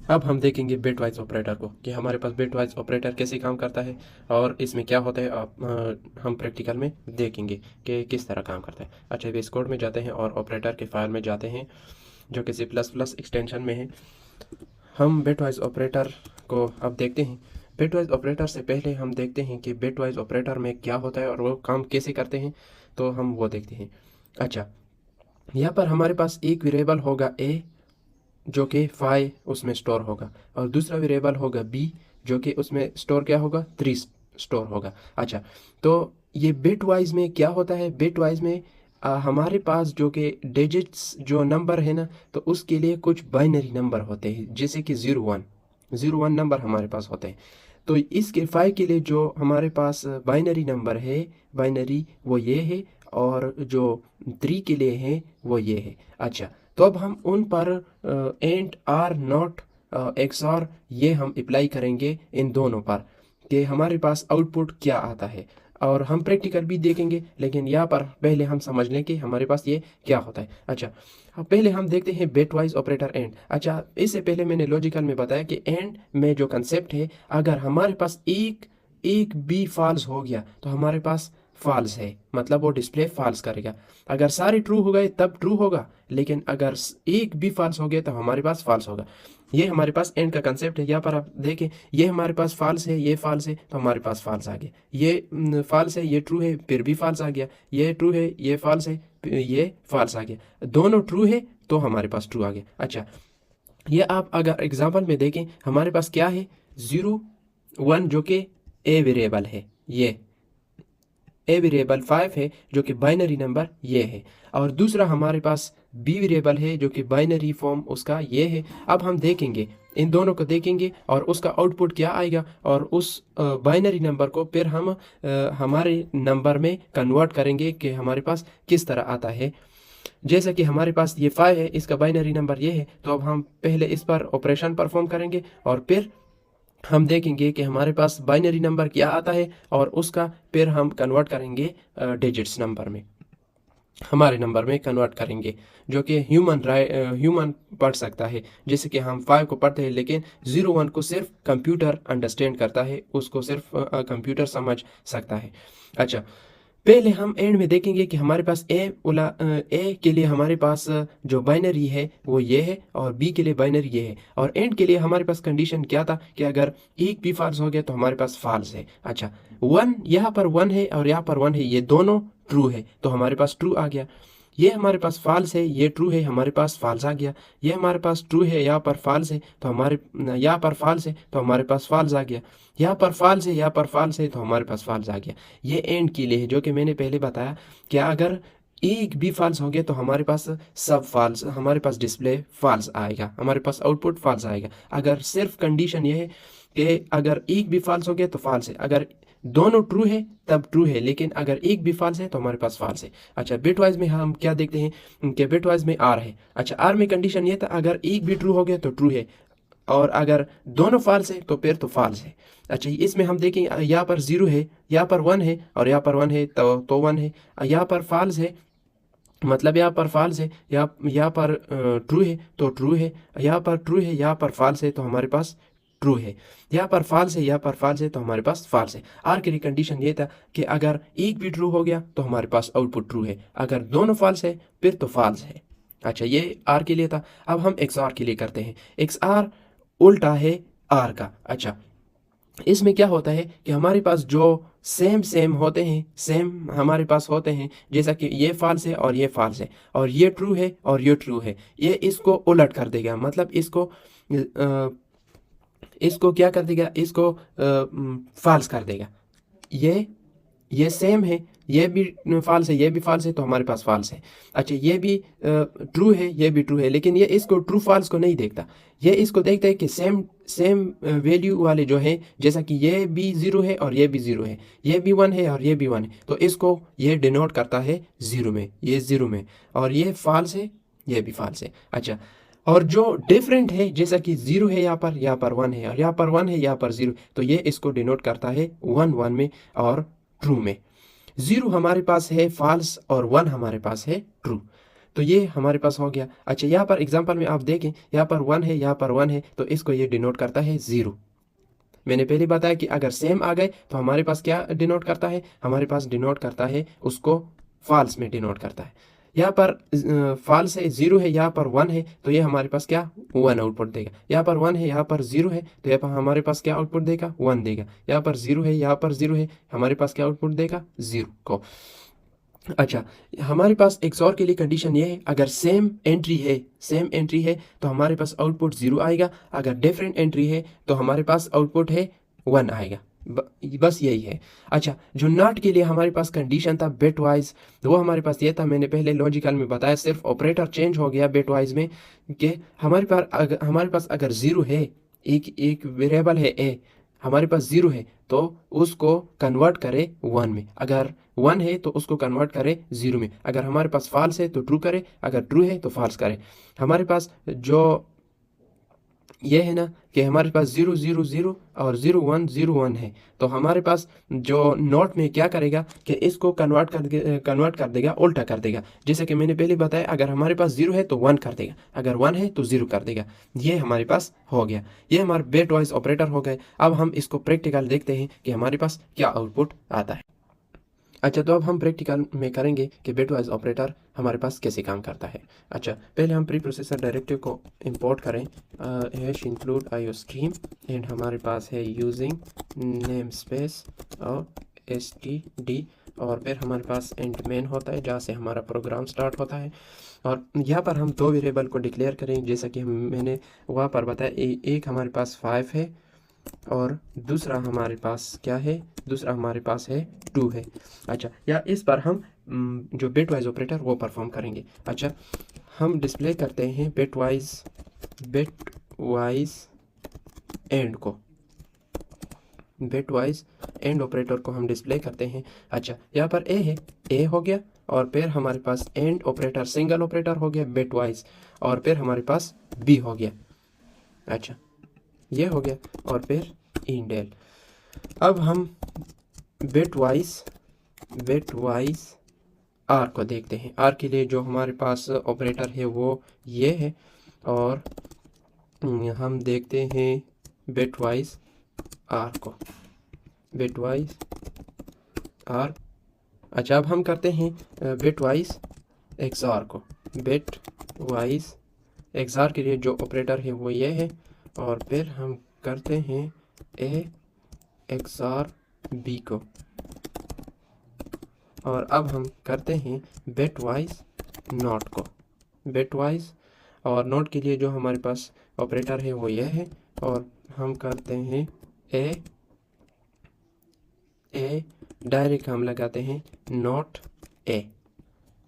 अब हम देखेंगे बिट वाइज ऑपरेटर को कि हमारे पास बिट वाइज ऑपरेटर कैसे काम करता है और इसमें क्या होता है। हम प्रैक्टिकल में देखेंगे कि किस तरह काम करता है। अच्छा, वे इस कोड में जाते हैं और ऑपरेटर के फाइल में जाते हैं जो कि C++ एक्सटेंशन में है। हम बिट वाइज ऑपरेटर को अब देखते हैं। बिट वाइज ऑपरेटर से पहले हम देखते हैं कि बिट वाइज ऑपरेटर में क्या होता है और वो काम कैसे करते हैं, तो हम वो देखते हैं। अच्छा, यहाँ पर हमारे पास एक वेरिएबल होगा ए जो कि 5 उसमें स्टोर होगा, और दूसरा वेरिएबल होगा बी जो कि उसमें स्टोर क्या होगा, 3 स्टोर होगा। अच्छा, तो ये बिट वाइज में क्या होता है, बिट वाइज में हमारे पास जो कि डिजिट्स जो नंबर है ना, तो उसके लिए कुछ बाइनरी नंबर होते हैं, जैसे कि 01 नंबर हमारे पास होते हैं। तो इसके 5 के लिए जो हमारे पास बाइनरी नंबर है, बाइनरी वो ये है, और जो 3 के लिए है वो ये है। अच्छा, तो अब हम उन पर एंड आर नॉट एक्सऑर ये हम अप्लाई करेंगे इन दोनों पर कि हमारे पास आउटपुट क्या आता है, और हम प्रैक्टिकल भी देखेंगे, लेकिन यहाँ पर पहले हम समझ लें कि हमारे पास ये क्या होता है। अच्छा, अब पहले हम देखते हैं बिट वाइज ऑपरेटर एंड। अच्छा, इससे पहले मैंने लॉजिकल में बताया कि एंड में जो कंसेप्ट है, अगर हमारे पास एक एक भी फॉल्स हो गया तो हमारे पास फॉल्स है, मतलब वो डिस्प्ले फॉल्स करेगा। अगर सारे ट्रू हो गए तब ट्रू होगा, लेकिन अगर एक भी फॉल्स हो गया तो हमारे पास फॉल्स होगा। ये हमारे पास एंड का कंसेप्ट है। यहाँ पर आप देखें, ये हमारे पास फॉल्स है, ये फॉल्स है, तो हमारे पास फॉल्स आ गया। ये फॉल्स है, ये ट्रू है, फिर भी फॉल्स आ गया। ये ट्रू है, ये फॉल्स है, ये फॉल्स आ गया। दोनों ट्रू है तो हमारे पास ट्रू आ गया। अच्छा, ये आप अगर एग्जाम्पल में देखें, हमारे पास क्या है, 0 1 जो कि ए वेरिएबल है, ये ए वेरिएबल 5 है जो कि बाइनरी नंबर ये है, और दूसरा हमारे पास बी वेरिएबल है जो कि बाइनरी फॉर्म उसका ये है। अब हम देखेंगे, इन दोनों को देखेंगे और उसका आउटपुट क्या आएगा, और उस बाइनरी नंबर को फिर हम हमारे नंबर में कन्वर्ट करेंगे कि हमारे पास किस तरह आता है। जैसा कि हमारे पास ये 5 है, इसका बाइनरी नंबर ये है, तो अब हम पहले इस पर ऑपरेशन परफॉर्म करेंगे और फिर हम देखेंगे कि हमारे पास बाइनरी नंबर क्या आता है, और उसका फिर हम कन्वर्ट करेंगे डिजिट्स नंबर में, हमारे नंबर में कन्वर्ट करेंगे, जो कि ह्यूमन पढ़ सकता है। जैसे कि हम 5 को पढ़ते हैं, लेकिन 01 को सिर्फ कंप्यूटर अंडरस्टैंड करता है, उसको सिर्फ कंप्यूटर समझ सकता है। अच्छा, पहले हम एंड में देखेंगे कि हमारे पास ए के लिए हमारे पास जो बाइनरी है वो ये है, और बी के लिए बाइनरी ये है, और एंड के लिए हमारे पास कंडीशन क्या था कि अगर एक भी फॉल्स हो गया तो हमारे पास फॉल्स है। अच्छा, 1 यहाँ पर 1 है और यहाँ पर 1 है, ये दोनों ट्रू है तो हमारे पास ट्रू आ गया। ये हमारे पास फॉल्स है, ये ट्रू है, हमारे पास फॉल्स आ गया। ये हमारे पास ट्रू है, यहाँ पर फॉल्स है तो हमारे यहाँ पर फॉल्स है तो हमारे पास फॉल्स आ गया। यहाँ पर फॉल्स है, यहाँ पर फॉल्स है तो हमारे पास फॉल्स आ गया। ये एंड के लिए है, जो कि मैंने पहले बताया कि अगर एक भी फॉल्स हो गया तो हमारे पास सब फॉल्स, हमारे पास डिस्प्ले फॉल्स आएगा, हमारे पास आउटपुट फॉल्स आएगा। अगर सिर्फ कंडीशन ये है कि अगर एक भी फॉल्स हो गया तो फॉल्स है, अगर दोनों ट्रू है तब ट्रू है, लेकिन अगर एक भी फॉल्स है तो हमारे पास फॉल्स है। अच्छा, बिटवाइज में हम क्या देखते हैं कि बिटवाइज में आर है। अच्छा, आर में कंडीशन ये था, अगर एक भी ट्रू हो गया तो ट्रू है, और अगर दोनों फॉल्स है तो फिर तो फॉल्स है। अच्छा, इसमें हम देखें, यहाँ पर 0 है, यहाँ पर 1 है, और यहाँ पर 1 है तो 1 है। यहाँ पर फॉल्स है, मतलब यहाँ पर फॉल्स है, यहाँ पर ट्रू है तो ट्रू है, यहाँ पर ट्रू है, यहाँ पर फॉल्स है तो हमारे पास ट्रू है। यहाँ पर फॉल्स है, यहाँ पर फॉल्स है तो हमारे पास फॉल्स है। आर के लिए कंडीशन ये था कि अगर एक भी ट्रू हो गया तो हमारे पास आउटपुट ट्रू है, अगर दोनों फॉल्स है फिर तो फॉल्स है। अच्छा, ये आर के लिए था। अब हम एक्स आर के लिए करते हैं। एक्स आर उल्टा है आर का। अच्छा, इसमें क्या होता है कि हमारे पास जो सेम सेम होते हैं, सेम हमारे पास होते हैं, जैसा कि ये फॉल्स है और ये फॉल्स है, और ये ट्रू है और ये ट्रू है, ये इसको उलट कर देगा, मतलब इसको क्या कर देगा, इसको फॉल्स कर देगा। ये सेम है, ये भी फॉल्स है, ये भी फॉल्स है तो हमारे पास फॉल्स है। अच्छा, ये भी ट्रू है, ये भी ट्रू है, लेकिन ये इसको ट्रू फॉल्स को नहीं देखता, ये इसको देखता है कि सेम सेम वैल्यू वाले जो है, जैसा कि ये भी 0 है और ये भी 0 है, ये भी 1 है और ये भी 1 है, तो इसको ये डिनोट करता है 0 में, ये 0 में, और ये फॉल्स है, ये भी फॉल्स है। अच्छा, और जो डिफरेंट है, जैसा कि 0 है यहाँ पर 1 है, और यहाँ पर 1 है, यहाँ पर 0, तो ये इसको डिनोट करता है 1 1 में और ट्रू में। 0 हमारे पास है फॉल्स और 1 हमारे पास है ट्रू। तो ये हमारे पास हो गया। अच्छा, यहाँ पर एग्जांपल में आप देखें, यहाँ पर 1 है, यहाँ पर 1 है, तो इसको ये डिनोट करता है 0। मैंने पहले बताया कि अगर सेम आ गए तो हमारे पास क्या डिनोट करता है, हमारे पास डिनोट करता है उसको फॉल्स में डिनोट करता है। यहाँ पर फॉल्स है, 0 है, यहाँ पर 1 है, तो ये हमारे पास क्या 1 आउटपुट देगा। यहाँ पर 1 है, यहाँ पर 0 है, तो यहाँ पर हमारे पास क्या आउटपुट देगा 1 देगा। यहाँ पर 0 है, यहाँ पर 0 है, हमारे पास क्या आउटपुट देगा 0 को। अच्छा, हमारे पास XOR के लिए कंडीशन ये है, अगर सेम एंट्री है तो हमारे पास आउटपुट 0 आएगा, अगर डिफरेंट एंट्री है तो हमारे पास आउटपुट है 1 आएगा। बस यही है। अच्छा, जो नॉट के लिए हमारे पास कंडीशन था बिट वाइज, वो हमारे पास ये था, मैंने पहले लॉजिकल में बताया, सिर्फ ऑपरेटर चेंज हो गया बिट वाइज में कि हमारे पास अगर 0 है, एक वेरिएबल है a, हमारे पास 0 है तो उसको कन्वर्ट करे 1 में, अगर 1 है तो उसको कन्वर्ट करे 0 में, अगर हमारे पास फॉल्स है तो ट्रू करे, अगर ट्रू है तो फॉल्स करे। हमारे पास जो ये है ना कि हमारे पास 0 0 0 और 0 1 0 1 है, तो हमारे पास जो नोट में क्या करेगा कि इसको कन्वर्ट कर देगा, उल्टा कर देगा। जैसे कि मैंने पहले बताया, अगर हमारे पास 0 है तो 1 कर देगा, अगर 1 है तो 0 कर देगा। ये हमारे पास हो गया, ये हमारे बिट वाइज ऑपरेटर हो गए। अब हम इसको प्रैक्टिकल देखते हैं कि हमारे पास क्या आउटपुट आता है। अच्छा, तो अब हम प्रैक्टिकल में करेंगे कि बिट वाइज ऑपरेटर हमारे पास कैसे काम करता है। अच्छा, पहले हम प्री प्रोसेसर डायरेक्टिव को इंपोर्ट करें, hash include IO stream, and हमारे पास है यूजिंग नेम स्पेस और std, और फिर हमारे पास एंड मेन होता है जहाँ से हमारा प्रोग्राम स्टार्ट होता है। और यहाँ पर हम 2 वेरिएबल को डिक्लेयर करें, जैसा कि मैंने वहाँ पर बताया, एक हमारे पास 5 है और दूसरा हमारे पास क्या है, दूसरा हमारे पास है 2 है। अच्छा, या इस पर हम जो बिट वाइज ऑपरेटर वो परफॉर्म करेंगे। अच्छा, हम डिस्प्ले करते हैं बिट वाइज एंड को, बिट वाइज एंड ऑपरेटर को हम डिस्प्ले करते हैं। अच्छा, यहाँ पर ए हो गया, और फिर हमारे पास एंड ऑपरेटर सिंगल ऑपरेटर हो गया बिट वाइज, और फिर हमारे पास बी हो गया। अच्छा, ये हो गया, और फिर इंडेल। अब हम बिट वाइज आर को देखते हैं। आर के लिए जो हमारे पास ऑपरेटर है वो ये है, और हम देखते हैं बिट वाइज आर को, बिट वाइज आर। अच्छा, अब हम करते हैं बिट वाइज एक्सआर को, बिट वाइज एक्सआर के लिए जो ऑपरेटर है वो ये है, और फिर हम करते हैं ए एक्सआर बी को, और अब हम करते हैं बिट वाइज नॉट को, बिट वाइज। और नॉट के लिए जो हमारे पास ऑपरेटर है वो यह है, और हम करते हैं ए डायरेक्ट हम लगाते हैं नॉट ए,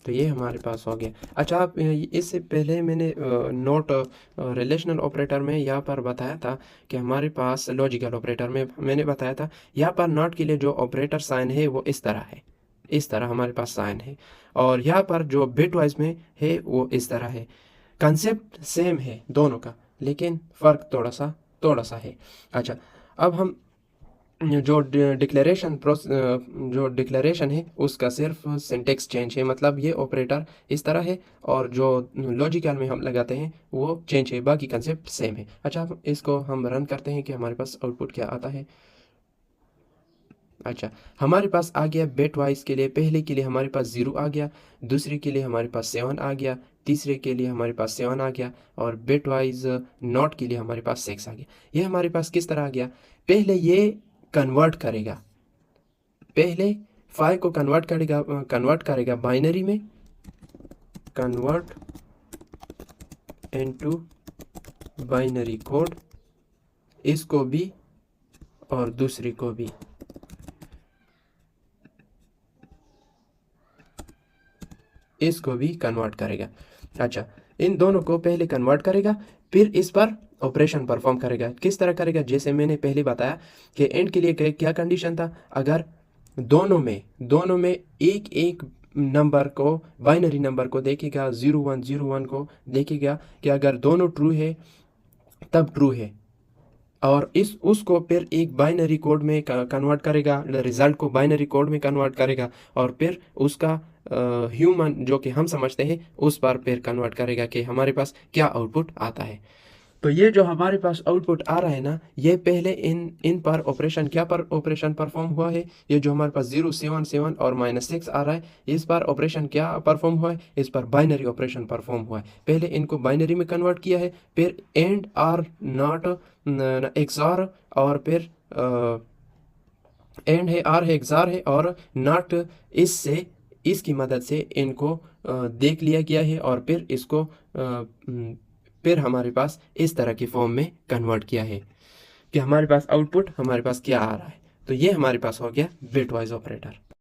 तो ये हमारे पास हो गया। अच्छा, आप इससे पहले मैंने नोट रिलेशनल ऑपरेटर में यहाँ पर बताया था कि हमारे पास लॉजिकल ऑपरेटर में मैंने बताया था, यहाँ पर नॉट के लिए जो ऑपरेटर साइन है वो इस तरह है, इस तरह हमारे पास साइन है, और यहाँ पर जो बिट वाइज में है वो इस तरह है। कंसेप्ट सेम है दोनों का, लेकिन फ़र्क थोड़ा सा है। अच्छा, अब हम जो डिक्लेरेशन है उसका सिर्फ सिंटेक्स चेंज है, मतलब ये ऑपरेटर इस तरह है, और जो लॉजिकल में हम लगाते हैं वो चेंज है, बाकी कंसेप्ट सेम है। अच्छा, इसको हम रन करते हैं कि हमारे पास आउटपुट क्या आता है। अच्छा, हमारे पास आ गया बिट वाइज के लिए, पहले के लिए हमारे पास 0 आ गया, दूसरे के लिए हमारे पास 7 आ गया, तीसरे के लिए हमारे पास 7 आ गया, और बिट वाइज नॉट के लिए हमारे पास 6 आ गया। ये हमारे पास किस तरह आ गया, पहले ये कन्वर्ट करेगा, पहले 5 को कन्वर्ट करेगा बाइनरी में, कन्वर्ट इनटू बाइनरी कोड, इसको भी और दूसरी को भी, इसको भी कन्वर्ट करेगा। अच्छा, इन दोनों को पहले कन्वर्ट करेगा, फिर इस पर ऑपरेशन परफॉर्म करेगा। किस तरह करेगा, जैसे मैंने पहले बताया कि एंड के लिए क्या कंडीशन था, अगर दोनों में एक एक नंबर को, बाइनरी नंबर को देखेगा, 0101 को देखेगा कि अगर दोनों ट्रू है तब ट्रू है, और उसको फिर एक बाइनरी कोड में कन्वर्ट करेगा, रिजल्ट को बाइनरी कोड में कन्वर्ट करेगा, और फिर उसका ह्यूमन जो कि हम समझते हैं उस पर फिर कन्वर्ट करेगा कि हमारे पास क्या आउटपुट आता है। तो ये जो हमारे पास आउटपुट आ रहा है ना, ये पहले इन इन पर ऑपरेशन क्या पर ऑपरेशन परफॉर्म हुआ है। ये जो हमारे पास 077 और -6 आ रहा है, इस पर ऑपरेशन क्या परफॉर्म हुआ है, इस पर बाइनरी ऑपरेशन परफॉर्म हुआ है। पहले इनको बाइनरी में कन्वर्ट किया है, फिर एंड आर नॉट एक्सॉर, और फिर एंड है, आर है, एक्सॉर है, और नॉट, इससे इसकी मदद से इनको देख लिया गया है, और फिर इसको फिर हमारे पास इस तरह की फॉर्म में कन्वर्ट किया है कि हमारे पास आउटपुट हमारे पास क्या आ रहा है। तो ये हमारे पास हो गया बिटवाइज ऑपरेटर।